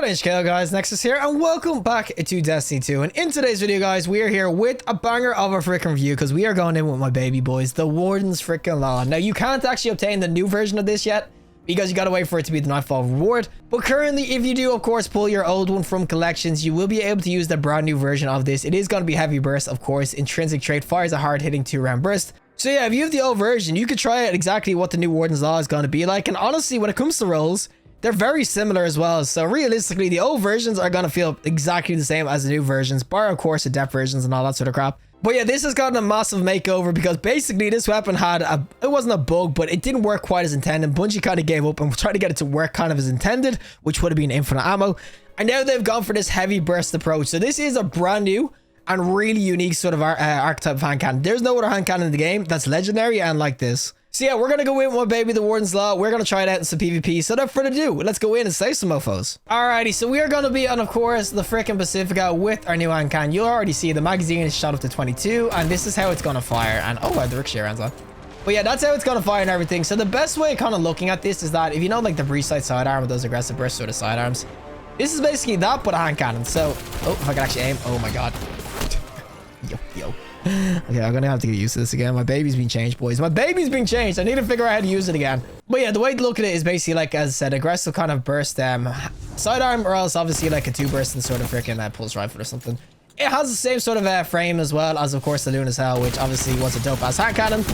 HK guys, Nexas here, and welcome back to Destiny 2. And in today's video, guys, we are here with a banger of a freaking review because we are going in with my baby boys, the Warden's freaking Law. Now, you can't actually obtain the new version of this yet because you gotta wait for it to be the Nightfall reward. But currently, if you do, of course, pull your old one from collections, you will be able to use the brand new version of this. It is going to be heavy burst, of course. Intrinsic trait fires a hard-hitting 2-round burst. So yeah, if you have the old version, you could try out exactly what the new Warden's Law is going to be like. And honestly, when it comes to rolls, they're very similar as well. So realistically, the old versions are going to feel exactly the same as the new versions, bar of course the depth versions and all that sort of crap. But yeah, this has gotten a massive makeover because basically this weapon had it wasn't a bug, but it didn't work quite as intended. Bungie kind of gave up and tried to get it to work kind of as intended, which would have been infinite ammo. And now they've gone for this heavy burst approach. So this is a brand new and really unique sort of archetype of hand cannon. There's no other hand cannon in the game that's legendary and like this. So yeah, we're going to go in with my baby, the Warden's Law. We're going to try it out in some PvP. So without further ado, let's go in and save some mofos. Alrighty, so we are going to be on, of course, the frickin' Pacifica with our new hand cannon. You'll already see the magazine is shot up to 22, and this is how it's going to fire. And oh, wow, the ricochet rounds on. But yeah, that's how it's going to fire and everything. So the best way kind of looking at this is that if you know like the breach sight sidearm with those aggressive burst sort of sidearms, this is basically that, but a hand cannon. So, oh, if I can actually aim. Oh my God. Yo. Okay, I'm gonna have to get used to this again. My baby's been changed, boys. My baby's been changed. I need to figure out how to use it again. But yeah, the way to look at it is basically like, as I said, aggressive kind of burst sidearm, or else obviously like a 2-burst and sort of freaking pulse rifle or something. It has the same sort of frame as well as, of course, the Luna's Hell, which obviously was a dope ass hand cannon.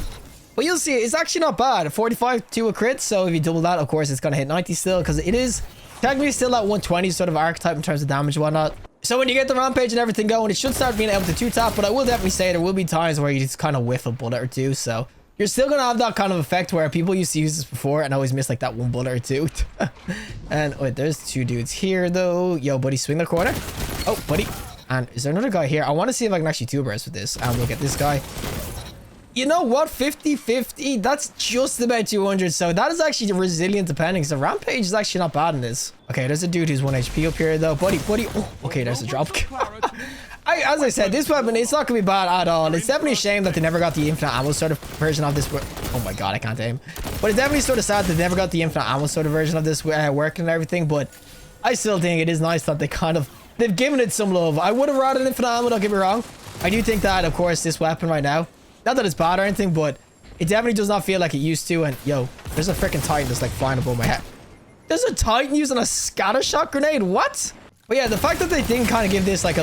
But you'll see, it's actually not bad. 45 to a crit, so if you double that, of course, it's gonna hit 90 still, because it is technically still at 120 sort of archetype in terms of damage and whatnot. So when you get the rampage and everything going, it should start being able to 2-tap, but I will definitely say there will be times where you just kind of whiff a bullet or two. So you're still going to have that kind of effect where people used to use this before and always miss like that one bullet or two. And wait, there's 2 dudes here though. Yo, buddy, swing the corner. Oh, buddy. And is there another guy here? I want to see if I can actually 2-burst with this. And we'll get this guy. You know what? 50-50. That's just about 200. So that is actually resilient depending. So rampage is actually not bad in this. Okay, there's a dude who's 1 HP up here though. Buddy. Oh, okay, there's a drop. As I said, this weapon, it's not going to be bad at all. It's definitely a shame that they never got the infinite ammo sort of version of this. Oh my God, I can't aim. But it's definitely sort of sad that they never got the infinite ammo sort of version of this working and everything. But I still think it is nice that they've given it some love. I would have rather infinite ammo, don't get me wrong. I do think that, of course, this weapon right now, not that it's bad or anything, but it definitely does not feel like it used to. And yo, there's a freaking Titan that's like flying above my head. There's a Titan using a scatter shot grenade. What? But yeah, the fact that they didn't kind of give this like a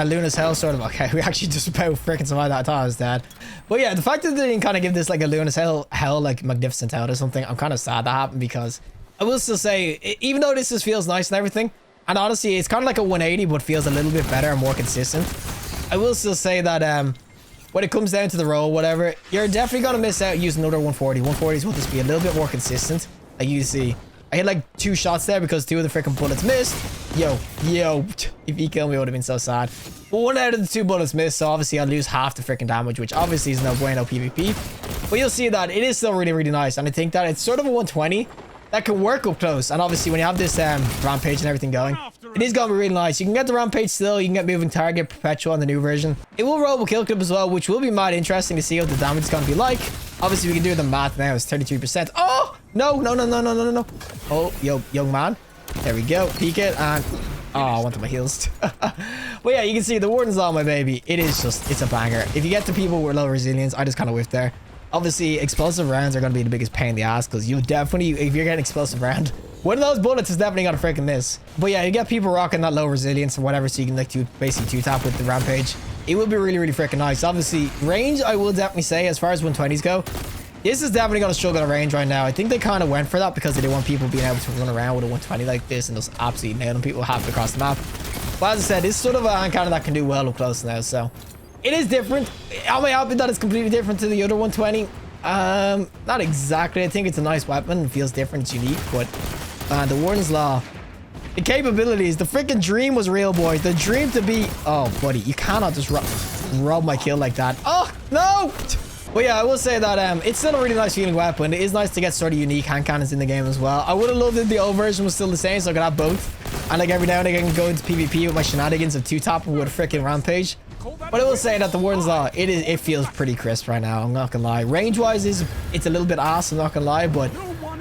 Luna's Hell sort of, okay, we actually just about freaking survived that. I thought I was dead. But yeah, the fact that they didn't kind of give this like a Luna's Hell like Magnificent Hell or something, I'm kind of sad that happened, because I will still say, even though this just feels nice and everything, and honestly, it's kind of like a 180, but feels a little bit better and more consistent. I will still say that, when it comes down to the roll, whatever, you're definitely going to miss out using another 140. 140s will just be a little bit more consistent. Like you see, I hit like 2 shots there because 2 of the freaking bullets missed. Yo, if he killed me, it would have been so sad. But 1 out of the 2 bullets missed, so obviously I'll lose half the freaking damage, which obviously is no bueno PvP. But you'll see that it is still really, really nice. And I think that it's sort of a 120 that can work up close. And obviously when you have this rampage and everything going, it is going to be really nice. You can get the rampage still. You can get moving target perpetual on the new version. It will roll with kill clip as well, which will be mad interesting to see what the damage is going to be like. Obviously we can do the math now. It's 33%. Oh no. Oh, yo, young man, there we go. Peek it, and oh, I wanted my heals. But yeah, you can see the Warden's Law, my baby. It's a banger. If you get to people with low resilience, I just kind of whiffed there. Obviously, explosive rounds are going to be the biggest pain in the ass, because you definitely, if you're getting explosive round, one of those bullets is definitely going to freaking miss. But yeah, you get people rocking that low resilience or whatever, so you can like basically 2-tap with the rampage. It will be really, really freaking nice. Obviously, range, I will definitely say, as far as 120s go, this is definitely going to struggle at range right now. I think they kind of went for that because they didn't want people being able to run around with a 120 like this and just absolutely nailing people halfway across the map. But as I said, it's sort of a hand cannon that can do well up close now, so it is different. Am I happy that it's completely different to the other 120? Not exactly. I think it's a nice weapon. It feels different. It's unique, but the Warden's Law, the capabilities, the freaking dream was real, boys. The dream to be... Oh, buddy, you cannot just rob my kill like that. Oh, no! But yeah, I will say that it's still a really nice feeling weapon. It is nice to get sort of unique hand cannons in the game as well. I would have loved if the old version was still the same, so I could have both. And like every now and again, I can go into PvP with my shenanigans of 2-top with a freaking rampage. But I will say that the Warden's Law, it feels pretty crisp right now. I'm not gonna lie. Range-wise, it's a little bit ass. I'm not gonna lie, but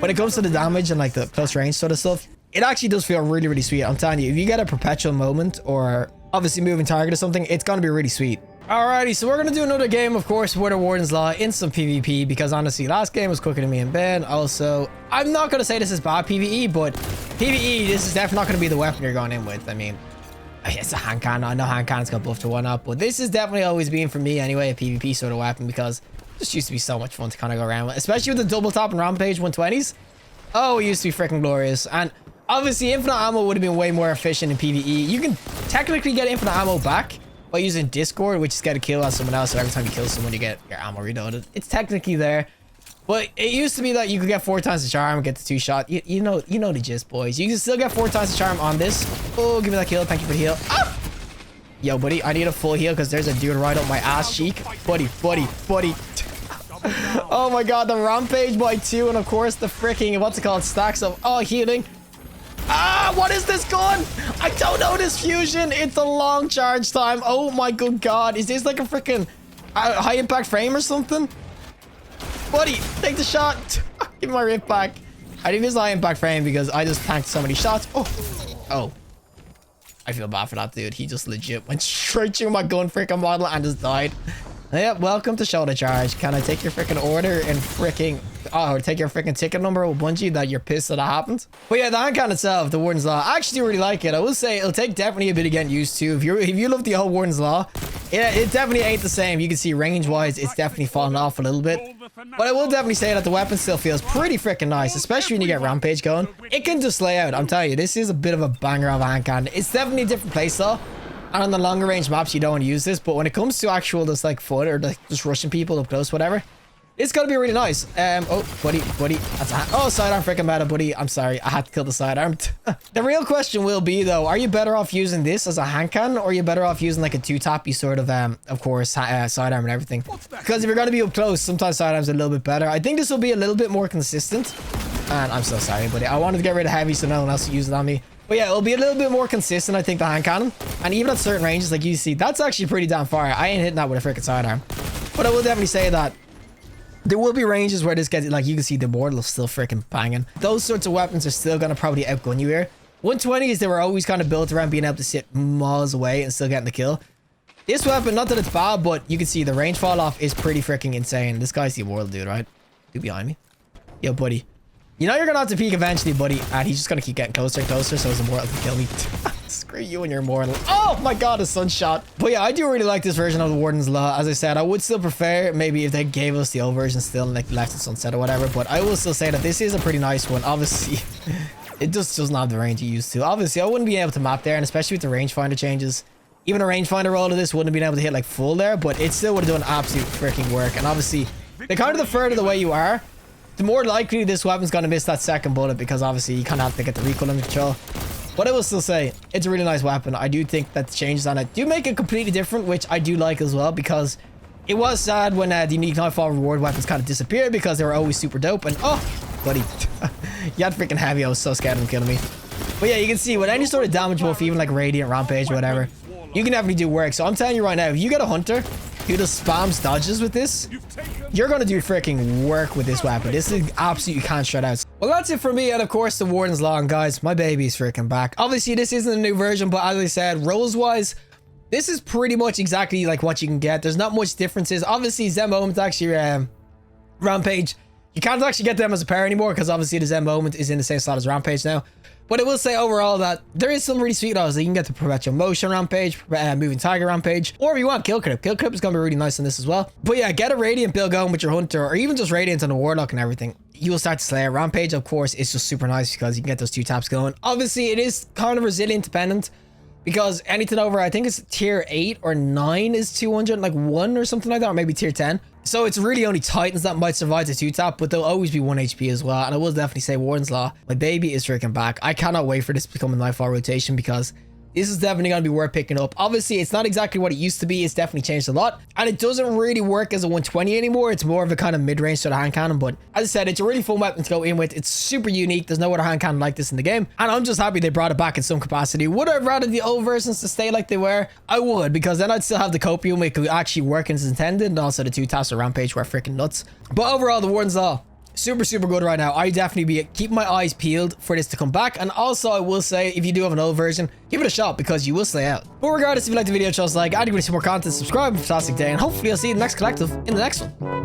when it comes to the damage and like the close range sort of stuff, it actually does feel really, really sweet. I'm telling you, if you get a perpetual moment or obviously moving target or something, it's going to be really sweet. Alrighty, so we're going to do another game, of course, with a Warden's Law in some PvP, because honestly, last game was quicker than me and Ben. Also, I'm not going to say this is bad PvE, but PvE, this is definitely not going to be the weapon you're going in with. I mean, it's a hand cannon. I know hand cannon's got buffed to 1-up, but this has definitely always been, for me anyway, a PvP sort of weapon, because it just used to be so much fun to kind of go around with, especially with the double top and rampage 120s. Oh, it used to be freaking glorious. And obviously, infinite ammo would have been way more efficient in PvE. You can technically get infinite ammo back by using Discord, which is get a kill on someone else, so every time you kill someone you get your ammo reloaded. It's technically there, but it used to be that you could get 4 times the charm and get the 2 shot. You know the gist, boys. You can still get 4 times the charm on this. Oh, give me that kill. Thank you for the heal. Ah! Yo, buddy, I need a full heal because there's a dude right up my ass cheek. Buddy. Oh my god, the rampage by 2, and of course the freaking, what's it called, stacks of healing. Ah, what is this gun? I don't know this fusion. It's a long charge time. Oh my good god. Is this like a freaking high impact frame or something? Buddy, take the shot. Give me my rip back. I think this is a high impact frame because I just tanked so many shots. Oh. I feel bad for that dude. He just legit went straight through my gun freaking model and just died. Yeah, welcome to shoulder charge. Can I take your freaking order and freaking take your freaking ticket number with Bungie that you're pissed that happened? But yeah, the hand cannon itself, the Warden's Law, I actually really like it. I will say it'll take definitely a bit of getting used to. If you love the old Warden's Law, yeah, it definitely ain't the same. You can see range wise, it's definitely fallen off a little bit. But I will definitely say that the weapon still feels pretty freaking nice, especially when you get rampage going. It can just lay out. I'm telling you, this is a bit of a banger of a hand cannon. It's definitely a different playstyle. And on the longer range maps, you don't want to use this. But when it comes to actual just like foot or like just rushing people up close, whatever, it's gonna be really nice. Oh, buddy. That's a sidearm freaking meta, buddy. I'm sorry. I had to kill the sidearm. The real question will be, though, are you better off using this as a hand cannon, or are you better off using like a 2-tappy sort of, course, sidearm and everything? Because if you're gonna be up close, sometimes sidearms are a little bit better. I think this will be a little bit more consistent. And I'm so sorry, buddy. I wanted to get rid of heavy so no one else will use it on me. But yeah, it'll be a little bit more consistent, I think, the hand cannon. And even at certain ranges, like you see, that's actually pretty damn far. I ain't hitting that with a freaking sidearm. But I will definitely say that there will be ranges where this gets, like you can see the mortal is still freaking banging. Those sorts of weapons are still going to probably outgun you here. 120s, they were always kind of built around being able to sit miles away and still getting the kill. This weapon, not that it's bad, but you can see the range fall off is pretty freaking insane. This guy's the immortal dude, right? Dude behind me. Yo, buddy. You know you're gonna have to peek eventually, buddy. And he's just gonna keep getting closer and closer so his immortal can kill me. Screw you and your immortal. Oh my god, a sunshot. But yeah, I do really like this version of the Warden's Law. As I said, I would still prefer maybe if they gave us the old version still, like left in sunset or whatever. But I will still say that this is a pretty nice one. Obviously, it just doesn't have the range you used to. Obviously, I wouldn't be able to map there, and especially with the rangefinder changes. Even a rangefinder roll of this wouldn't have been able to hit like full there, but it still would have done absolute freaking work. And obviously, the kind of the further away you are, the more likely this weapon's going to miss that second bullet, because obviously you kind of have to get the recoil under control. But I will still say, it's a really nice weapon. I do think that the changes on it do make it completely different, which I do like as well, because it was sad when the unique nightfall reward weapons kind of disappeared because they were always super dope. And oh, buddy, you had freaking heavy. I was so scared of him killing me. But yeah, you can see with any sort of damage buff, even like radiant, rampage, or whatever, you can definitely do work. So I'm telling you right now, if you get a hunter who just spams dodges with this, you're gonna do freaking work with this weapon. This is absolutely can't shut out. Well, that's it for me, and of course the Warden's Law. And guys, my baby's freaking back. Obviously this isn't a new version, but as I said, rolls wise, this is pretty much exactly like what you can get. There's not much differences. Obviously Zen Moment actually Rampage, you can't actually get them as a pair anymore because obviously the Zen Moment is in the same slot as Rampage now. But I will say overall that there is some really sweet odds that you can get the Perpetual Motion Rampage, Moving Tiger Rampage, or if you want Kill Clip. Kill Clip is going to be really nice on this as well. But yeah, get a Radiant build going with your Hunter, or even just Radiant on the Warlock and everything. You will start to slay a Rampage, of course. It's just super nice because you can get those 2 taps going. Obviously, it is kind of resilient dependent, because anything over, I think it's tier 8 or 9 is 200, like 1 or something like that, or maybe tier 10. So it's really only Titans that might survive the 2-tap, but they'll always be 1 HP as well. And I will definitely say Warden's Law, my baby is freaking back. I cannot wait for this to become a nightfall rotation, because this is definitely going to be worth picking up. Obviously, it's not exactly what it used to be. It's definitely changed a lot. And it doesn't really work as a 120 anymore. It's more of a kind of mid-range sort of hand cannon. But as I said, it's a really fun weapon to go in with. It's super unique. There's no other hand cannon like this in the game. And I'm just happy they brought it back in some capacity. Would I have rather the old versions to stay like they were? I would, because then I'd still have the copium. It could actually work as intended. And also the 2 taps of Rampage were freaking nuts. But overall, the Warden's Law, super, super good right now. I definitely be keeping my eyes peeled for this to come back. And also, I will say, if you do have an old version, give it a shot because you will stay out. But regardless, if you like the video, just like, I'd give you some more content, subscribe, fantastic day, and hopefully I'll see you in the next collective in the next one.